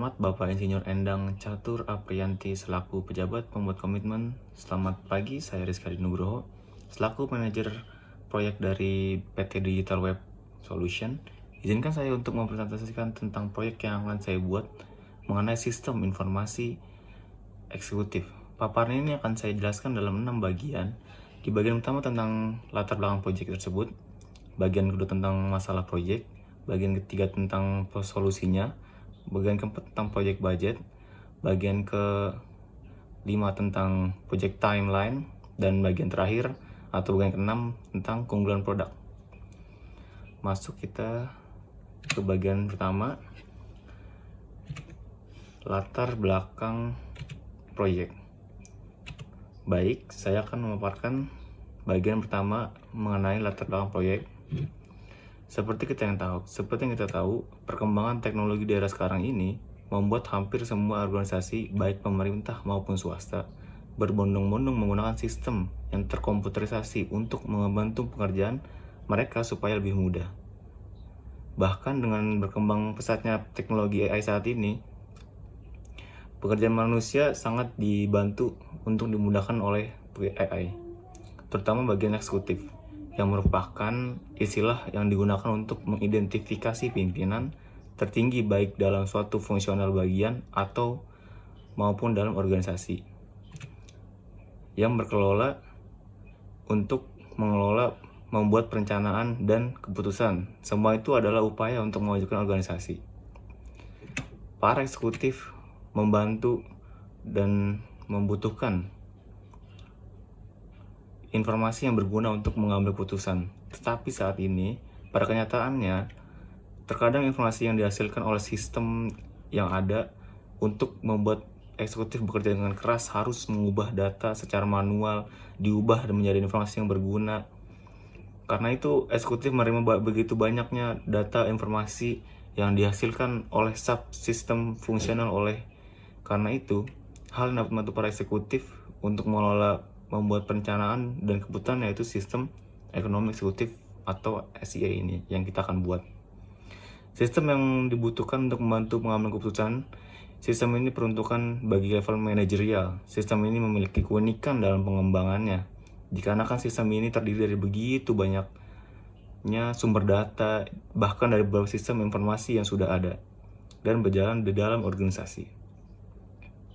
Selamat Bapak Insinyur Endang Catur Aprianti selaku pejabat pembuat komitmen. Selamat pagi, saya Rizky Nugroho selaku manajer proyek dari PT Digital Web Solution. Izinkan saya untuk mempresentasikan tentang proyek yang akan saya buat mengenai sistem informasi eksekutif. Paparan ini akan saya jelaskan dalam 6 bagian. Di bagian pertama tentang latar belakang proyek tersebut, bagian kedua tentang masalah proyek, bagian ketiga tentang solusinya, bagian keempat tentang proyek budget, bagian kelima tentang project timeline, dan bagian terakhir atau bagian keenam tentang keunggulan produk. Masuk kita ke bagian pertama, latar belakang proyek. Baik, saya akan memaparkan bagian pertama mengenai latar belakang proyek. Seperti yang kita tahu, perkembangan teknologi di era sekarang ini membuat hampir semua organisasi, baik pemerintah maupun swasta, berbondong-bondong menggunakan sistem yang terkomputerisasi untuk membantu pekerjaan mereka supaya lebih mudah. Bahkan dengan berkembang pesatnya teknologi AI saat ini, pekerjaan manusia sangat dibantu untuk dimudahkan oleh AI, terutama bagian eksekutif, yang merupakan istilah yang digunakan untuk mengidentifikasi pimpinan tertinggi baik dalam suatu fungsional bagian atau maupun dalam organisasi yang berkelola untuk mengelola, membuat perencanaan dan keputusan. Semua itu adalah upaya untuk memajukan organisasi. Para eksekutif membantu dan membutuhkan informasi yang berguna untuk mengambil keputusan. Tetapi saat ini, pada kenyataannya, terkadang informasi yang dihasilkan oleh sistem yang ada untuk membuat eksekutif bekerja dengan keras harus mengubah data secara manual, diubah dan menjadi informasi yang berguna. Karena itu, eksekutif menerima begitu banyaknya data informasi yang dihasilkan oleh subsistem fungsional karena itu, hal yang dapat membantu para eksekutif untuk mengelola, membuat perencanaan dan keputusan, yaitu sistem ekonomi eksekutif atau SEA ini yang kita akan buat. Sistem yang dibutuhkan untuk membantu pengambilan keputusan, sistem ini peruntukan bagi level manajerial. Sistem ini memiliki keunikan dalam pengembangannya, dikarenakan sistem ini terdiri dari begitu banyaknya sumber data, bahkan dari beberapa sistem informasi yang sudah ada dan berjalan di dalam organisasi.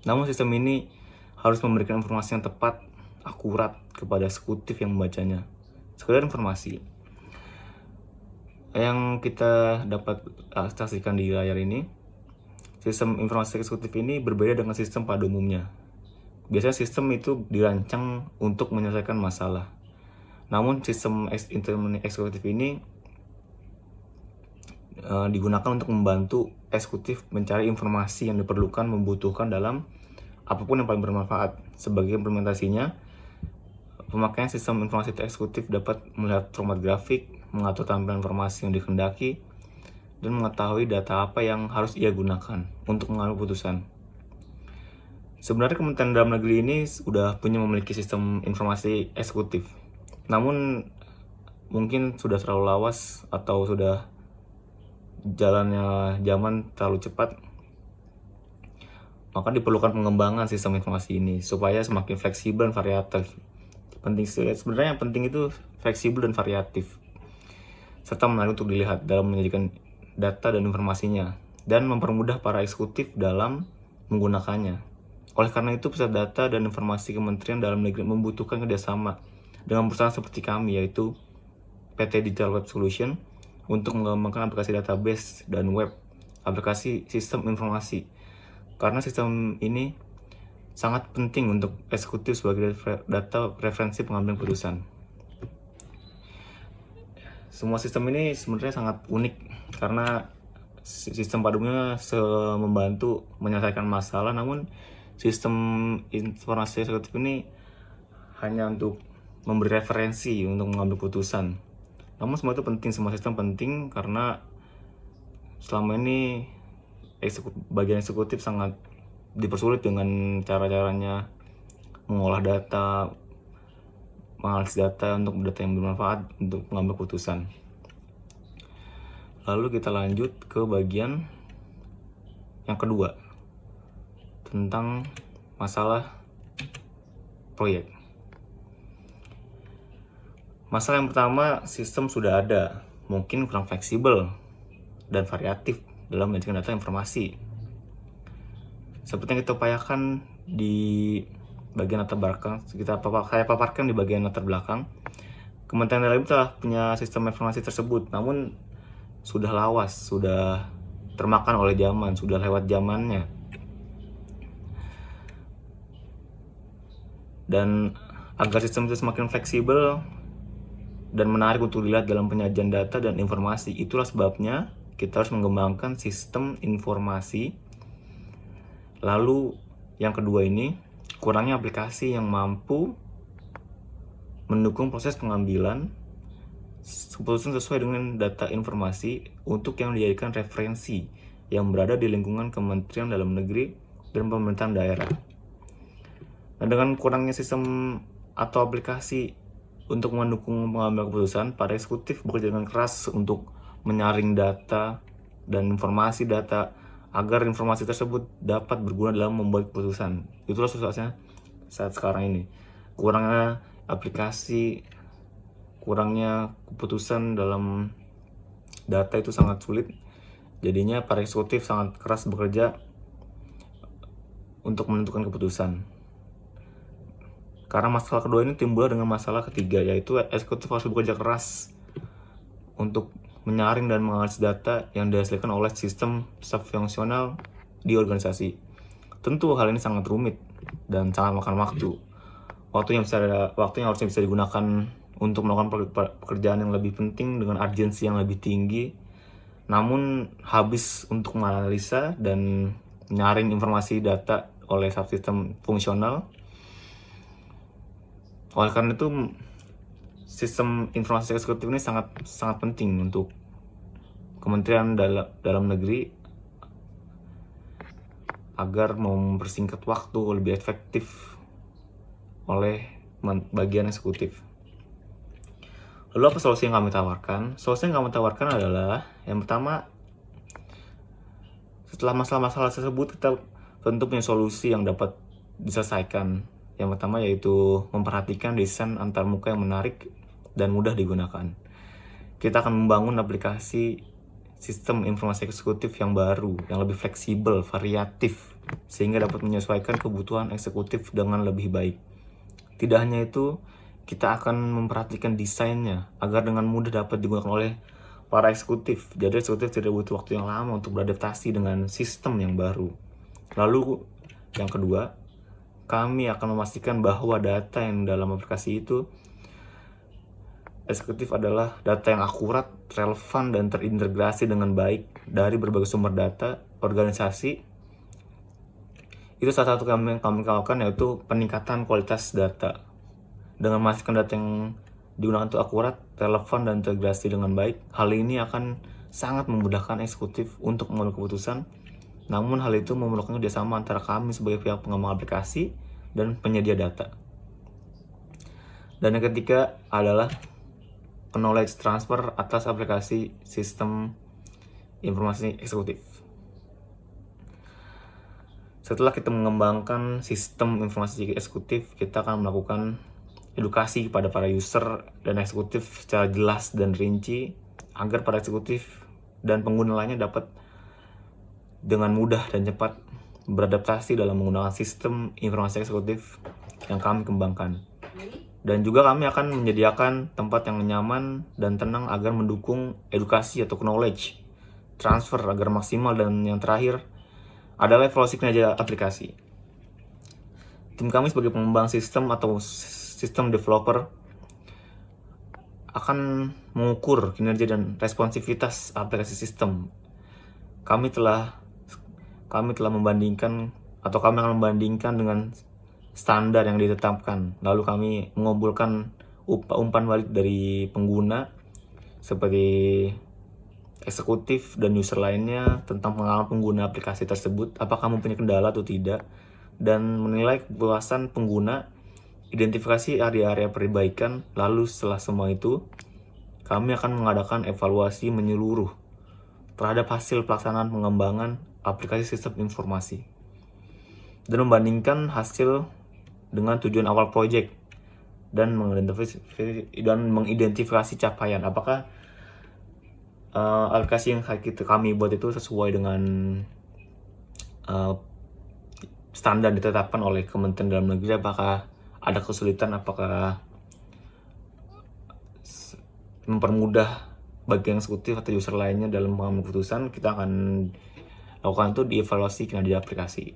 Namun sistem ini harus memberikan informasi yang tepat, akurat kepada eksekutif yang membacanya. Sekedar informasi yang kita dapat saksikan di layar ini, sistem informasi eksekutif ini berbeda dengan sistem pada umumnya. Biasanya sistem itu dirancang untuk menyelesaikan masalah. Namun sistem eksekutif ini digunakan untuk membantu eksekutif mencari informasi yang membutuhkan dalam apapun yang paling bermanfaat. Sebagai implementasinya, pemakaian sistem informasi eksekutif dapat melihat format grafik, mengatur tampilan informasi yang dikehendaki, dan mengetahui data apa yang harus ia gunakan untuk mengambil keputusan. Sebenarnya Kementerian Dalam Negeri ini sudah memiliki sistem informasi eksekutif. Namun mungkin sudah terlalu lawas atau sudah jalannya zaman terlalu cepat, maka diperlukan pengembangan sistem informasi ini supaya semakin fleksibel dan variatif. Sebenarnya yang penting itu fleksibel dan variatif, serta menarik untuk dilihat dalam menyajikan data dan informasinya, dan mempermudah para eksekutif dalam menggunakannya. Oleh karena itu, pusat data dan informasi Kementerian Dalam Negeri membutuhkan kerjasama dengan perusahaan seperti kami, yaitu PT Digital Web Solution, untuk mengembangkan aplikasi database dan web aplikasi sistem informasi. Karena sistem ini sangat penting untuk eksekutif sebagai data referensi pengambilan keputusan. Semua sistem ini sebenarnya sangat unik karena sistem pada umumnya membantu menyelesaikan masalah, namun sistem informasi eksekutif ini hanya untuk memberi referensi untuk mengambil keputusan. Namun semua itu penting, semua sistem penting karena selama ini bagian eksekutif sangat dipersulit dengan cara-caranya mengolah data, menganalisis data untuk data yang bermanfaat untuk mengambil keputusan. Lalu kita lanjut ke bagian yang kedua, tentang masalah proyek. Masalah yang pertama, sistem sudah ada, mungkin kurang fleksibel dan variatif dalam menyajikan data informasi. Seperti yang kita upayakan di bagian latar belakang, saya paparkan di bagian latar belakang, Kementerian Dalam telah punya sistem informasi tersebut, namun sudah lawas, sudah termakan oleh zaman, sudah lewat zamannya. Dan agar sistem itu semakin fleksibel dan menarik untuk dilihat dalam penyajian data dan informasi, itulah sebabnya kita harus mengembangkan sistem informasi. Lalu yang kedua ini, kurangnya aplikasi yang mampu mendukung proses pengambilan keputusan sesuai dengan data informasi untuk yang dijadikan referensi yang berada di lingkungan Kementerian Dalam Negeri dan pemerintahan daerah. Nah, dengan kurangnya sistem atau aplikasi untuk mendukung pengambilan keputusan, para eksekutif bekerja dengan keras untuk menyaring data dan informasi data agar informasi tersebut dapat berguna dalam membuat keputusan. Itulah susahnya saat sekarang ini. Kurangnya aplikasi, kurangnya keputusan dalam data itu sangat sulit. Jadinya para eksekutif sangat keras bekerja untuk menentukan keputusan. Karena masalah kedua ini timbul dengan masalah ketiga, yaitu eksekutif harus bekerja keras untuk menyaring dan menganalisis data yang dihasilkan oleh sistem subfungsional di organisasi. Tentu hal ini sangat rumit dan sangat makan waktu. Waktu yang harusnya bisa digunakan untuk melakukan pekerjaan yang lebih penting dengan urgensi yang lebih tinggi, namun habis untuk menganalisa dan menyaring informasi data oleh subsistem fungsional. Oleh karena itu, sistem informasi eksekutif ini sangat penting untuk Kementerian Dalam Negeri agar mempersingkat waktu lebih efektif oleh bagian eksekutif. Lalu apa solusi yang kami tawarkan? Solusi yang kami tawarkan adalah, yang pertama, setelah masalah-masalah tersebut kita tentu punya solusi yang dapat diselesaikan. Yang pertama yaitu memperhatikan desain antarmuka yang menarik dan mudah digunakan. Kita akan membangun aplikasi sistem informasi eksekutif yang baru, yang lebih fleksibel, variatif, sehingga dapat menyesuaikan kebutuhan eksekutif dengan lebih baik. Tidak hanya itu, kita akan memperhatikan desainnya agar dengan mudah dapat digunakan oleh para eksekutif. Jadi eksekutif tidak butuh waktu yang lama untuk beradaptasi dengan sistem yang baru. Lalu yang kedua, kami akan memastikan bahwa data yang dalam aplikasi itu eksekutif adalah data yang akurat, relevan, dan terintegrasi dengan baik dari berbagai sumber data organisasi. Itu salah satu yang kami lakukan, yaitu peningkatan kualitas data. Dengan memastikan data yang digunakan itu akurat, relevan, dan terintegrasi dengan baik, hal ini akan sangat memudahkan eksekutif untuk mengambil keputusan. Namun hal itu memerlukan kerjasama antara kami sebagai pihak pengembang aplikasi dan penyedia data. Dan yang ketiga adalah knowledge transfer atas aplikasi sistem informasi eksekutif. Setelah kita mengembangkan sistem informasi eksekutif, kita akan melakukan edukasi kepada para user dan eksekutif secara jelas dan rinci agar para eksekutif dan pengguna lainnya dapat dengan mudah dan cepat beradaptasi dalam menggunakan sistem informasi eksekutif yang kami kembangkan. Dan juga kami akan menyediakan tempat yang nyaman dan tenang agar mendukung edukasi atau knowledge transfer agar maksimal. Dan yang terakhir adalah evaluasi kinerja aplikasi. Tim kami sebagai pengembang sistem atau sistem developer akan mengukur kinerja dan responsivitas aplikasi sistem. Kami telah membandingkan atau kami akan membandingkan dengan standar yang ditetapkan. Lalu kami mengumpulkan umpan balik dari pengguna seperti eksekutif dan user lainnya tentang pengalaman pengguna aplikasi tersebut, apakah mempunyai kendala atau tidak, dan menilai kepuasan pengguna, identifikasi area-area perbaikan. Lalu setelah semua itu, kami akan mengadakan evaluasi menyeluruh terhadap hasil pelaksanaan pengembangan aplikasi sistem informasi dan membandingkan hasil dengan tujuan awal proyek dan mengidentifikasi capaian apakah aplikasi yang kami buat itu sesuai dengan standar ditetapkan oleh Kementerian Dalam Negeri, apakah ada kesulitan, apakah mempermudah bagi yang eksekutif atau user lainnya dalam mengambil keputusan. Kita akan lakukan itu di evaluasi kinerja aplikasi.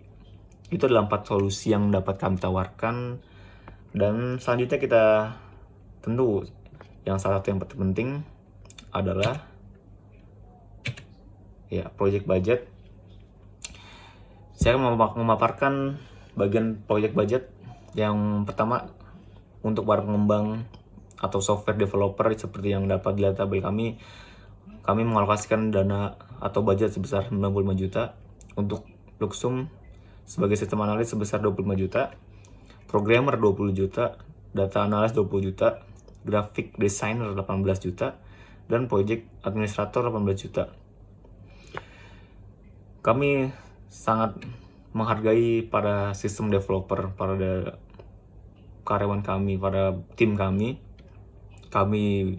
Itu adalah 4 solusi yang dapat kami tawarkan. Dan selanjutnya kita tentu yang salah satu yang penting adalah project budget. Saya memaparkan bagian project budget. Yang pertama, untuk para pengembang atau software developer seperti yang dapat dilihat tabel kami mengalokasikan dana atau budget sebesar 95 juta, untuk Luxum sebagai sistem analis sebesar 25 juta, programmer 20 juta, data analis 20 juta, graphic designer 18 juta, dan project administrator 18 juta. Kami sangat menghargai para sistem developer, para karyawan kami, para tim kami. Kami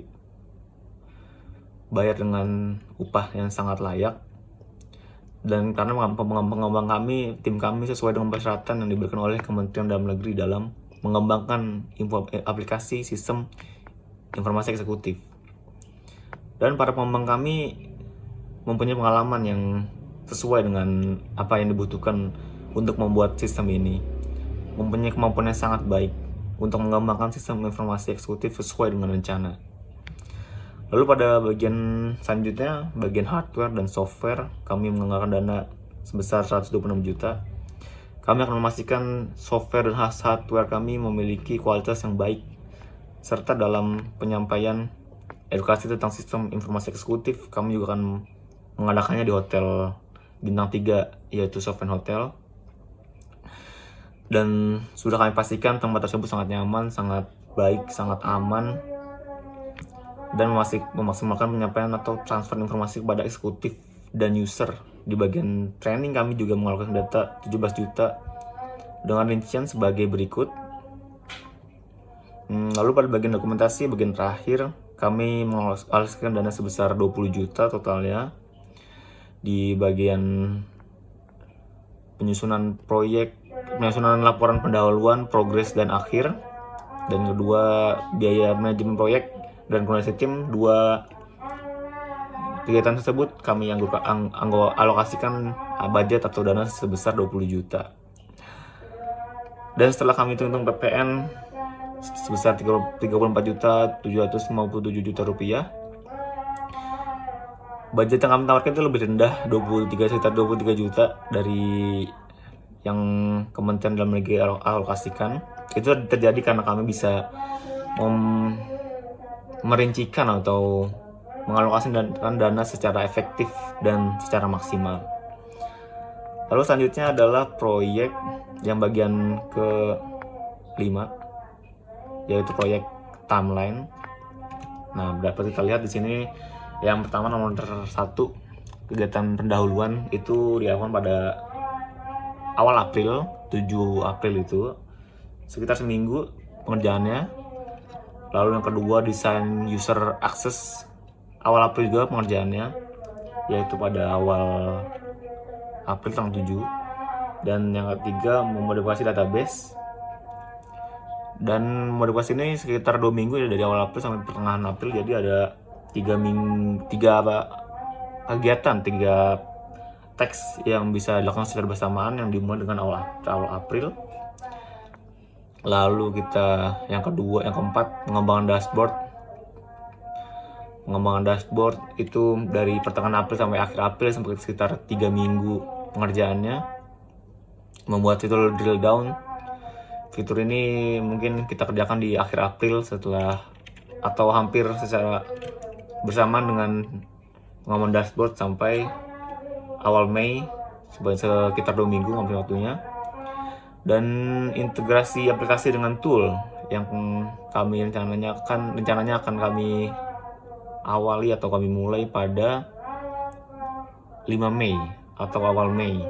bayar dengan upah yang sangat layak, dan karena pengembang kami, tim kami sesuai dengan persyaratan yang diberikan oleh Kementerian Dalam Negeri dalam mengembangkan aplikasi sistem informasi eksekutif. Dan para pengembang kami mempunyai pengalaman yang sesuai dengan apa yang dibutuhkan untuk membuat sistem ini, mempunyai kemampuan yang sangat baik untuk mengembangkan sistem informasi eksekutif sesuai dengan rencana. Lalu pada bagian selanjutnya, bagian hardware dan software, kami menganggarkan dana sebesar 126 juta. Kami akan memastikan software dan hardware kami memiliki kualitas yang baik, serta dalam penyampaian edukasi tentang sistem informasi eksekutif, kami juga akan mengadakannya di hotel bintang 3, yaitu Sovereign Hotel. Dan sudah kami pastikan tempat tersebut sangat nyaman, sangat baik, sangat aman, dan memaksimalkan penyampaian atau transfer informasi kepada eksekutif dan user. Di bagian training kami juga mengalokasikan data 17 juta dengan rincian sebagai berikut. Lalu pada bagian dokumentasi, bagian terakhir, kami mengalokasikan dana sebesar 20 juta totalnya di bagian penyusunan laporan pendahuluan, progres, dan akhir. Dan kedua, biaya manajemen proyek dan koordinasi tim. Dua kegiatan tersebut kami alokasikan budget atau dana sebesar 20 juta. Dan setelah kami hitung PPN sebesar 34.757 juta rupiah, budget yang kami tawarkan itu lebih rendah, 23 juta dari yang Kementerian Dalam Negeri alokasikan. Itu terjadi karena kami bisa merincikan atau mengalokasikan dana secara efektif dan secara maksimal. Lalu selanjutnya adalah proyek yang bagian ke-5, yaitu proyek timeline. Nah, dapat kita lihat di sini. Yang pertama, nomor 1, kegiatan pendahuluan itu dilakukan pada awal April, 7 April itu, sekitar seminggu pengerjaannya. Lalu yang kedua, desain user access, awal April juga pengerjaannya, yaitu pada awal April tanggal 7. Dan yang ketiga, memodifikasi database. Dan modifikasi ini sekitar 2 minggu ya, dari awal April sampai pertengahan April. Jadi ada 3 kegiatan, 3 teks yang bisa dilakukan secara bersamaan, yang dimulai dengan awal April. Lalu yang keempat, pengembangan dashboard. Pengembangan dashboard itu dari pertengahan April sampai akhir April, sampai sekitar 3 minggu pengerjaannya. Membuat fitur drill down. Fitur ini mungkin kita kerjakan di akhir April atau hampir secara bersamaan dengan pengembangan dashboard sampai awal Mei, sekitar 2 minggu ngambil waktunya. Dan integrasi aplikasi dengan tool yang kami rencananya akan kami awali atau kami mulai pada 5 Mei. atau awal Mei,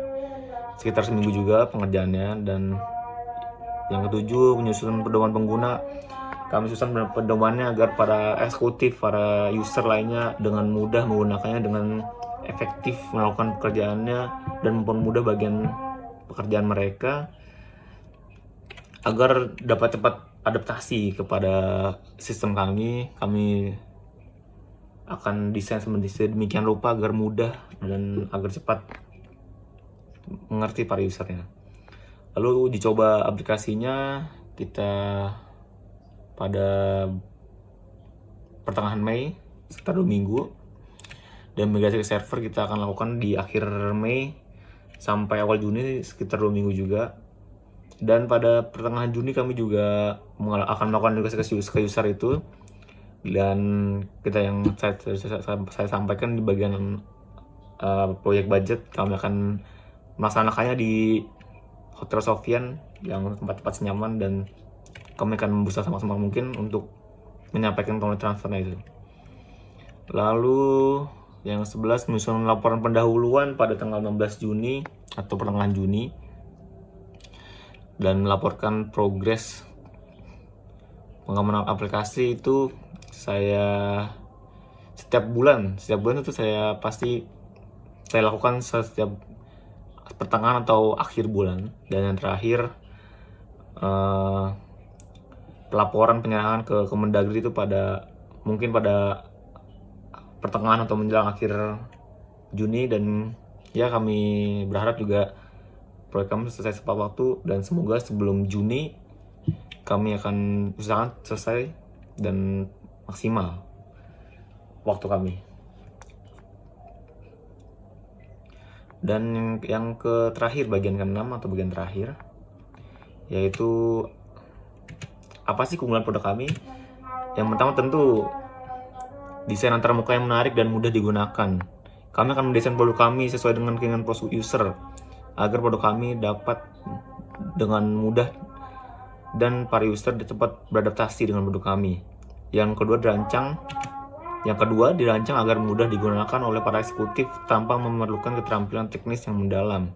sekitar seminggu juga pengerjaannya. Dan yang ketujuh, menyusun pedoman pengguna. Kami susun pedomannya agar para eksekutif, para user lainnya dengan mudah menggunakannya, dengan efektif melakukan pekerjaannya, dan mempermudah bagian pekerjaan mereka agar dapat cepat adaptasi kepada sistem kami. Kami akan desain sedemikian rupa agar mudah dan agar cepat mengerti para usernya. Lalu dicoba aplikasinya kita pada pertengahan Mei, sekitar 2 minggu, dan migrasi ke server kita akan lakukan di akhir Mei sampai awal Juni, sekitar 2 minggu juga. Dan pada pertengahan Juni kami juga akan melakukan migrasi ke user itu. Dan kita yang saya sampaikan di bagian proyek budget, kami akan melaksanakannya di Hotel Sofian yang tempat-tempat senyaman, dan kami akan berusaha sama-sama mungkin untuk menyampaikan teknologi transfernya itu. Lalu yang 11, menyusun laporan pendahuluan pada tanggal 16 Juni atau pertengahan Juni, dan melaporkan progres pengamanan aplikasi itu. Saya setiap bulan itu saya lakukan setiap pertengahan atau akhir bulan. Dan yang terakhir, pelaporan penyerangan ke Kemendagri itu mungkin pada pertengahan atau menjelang akhir Juni. Dan ya, kami berharap juga proyek kami selesai tepat waktu, dan semoga sebelum Juni kami akan usahakan selesai dan maksimal waktu kami. Dan yang terakhir, bagian ke-6 atau bagian terakhir, yaitu apa sih keunggulan produk kami? Yang pertama tentu desain antarmuka yang menarik dan mudah digunakan. Kami akan mendesain produk kami sesuai dengan keinginan user agar produk kami dapat dengan mudah dan para user cepat beradaptasi dengan produk kami. Yang kedua dirancang agar mudah digunakan oleh para eksekutif tanpa memerlukan keterampilan teknis yang mendalam.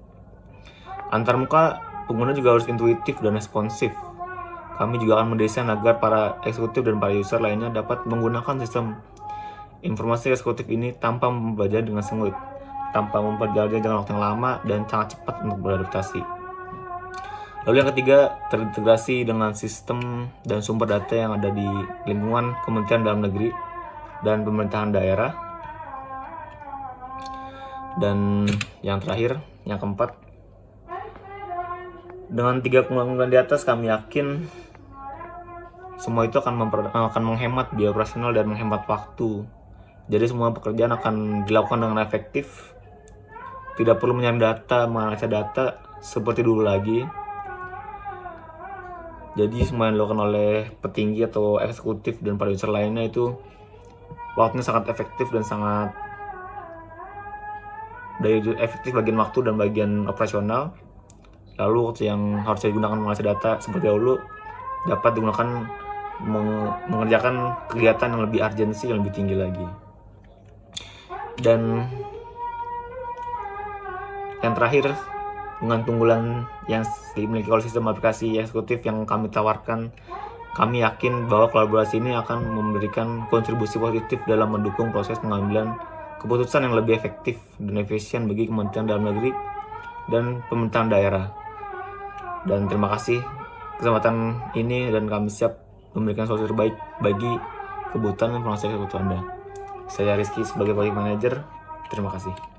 Antarmuka pengguna juga harus intuitif dan responsif. Kami juga akan mendesain agar para eksekutif dan para user lainnya dapat menggunakan sistem informasi eksekutif ini tanpa membaca dengan sengit, tanpa memperjalanan jangka waktu yang lama, dan sangat cepat untuk beradaptasi. Lalu yang ketiga, terintegrasi dengan sistem dan sumber data yang ada di lingkungan Kementerian Dalam Negeri dan pemerintahan daerah. Dan yang terakhir, yang keempat, dengan 3 keunggulan di atas, kami yakin semua itu akan menghemat biaya operasional dan menghemat waktu. Jadi semua pekerjaan akan dilakukan dengan efektif. Tidak perlu mencari data, menganalisa data seperti dulu lagi. Jadi semua yang dilakukan oleh petinggi atau eksekutif dan para user lainnya itu waktunya sangat efektif dan sangat efektif bagian waktu dan bagian operasional. Lalu waktu yang harus digunakan menganalisa data seperti dahulu dapat digunakan mengerjakan kegiatan yang lebih urgensi, yang lebih tinggi lagi. Dan yang terakhir, dengan keunggulan yang dimiliki oleh sistem aplikasi eksekutif yang kami tawarkan, kami yakin bahwa kolaborasi ini akan memberikan kontribusi positif dalam mendukung proses pengambilan keputusan yang lebih efektif dan efisien bagi Kementerian Dalam Negeri dan pemerintahan daerah. Dan terima kasih kesempatan ini, dan kami siap memberikan solusi terbaik bagi kebutuhan informasi eksekutif Anda. Saya Rizky sebagai Project Manager. Terima kasih.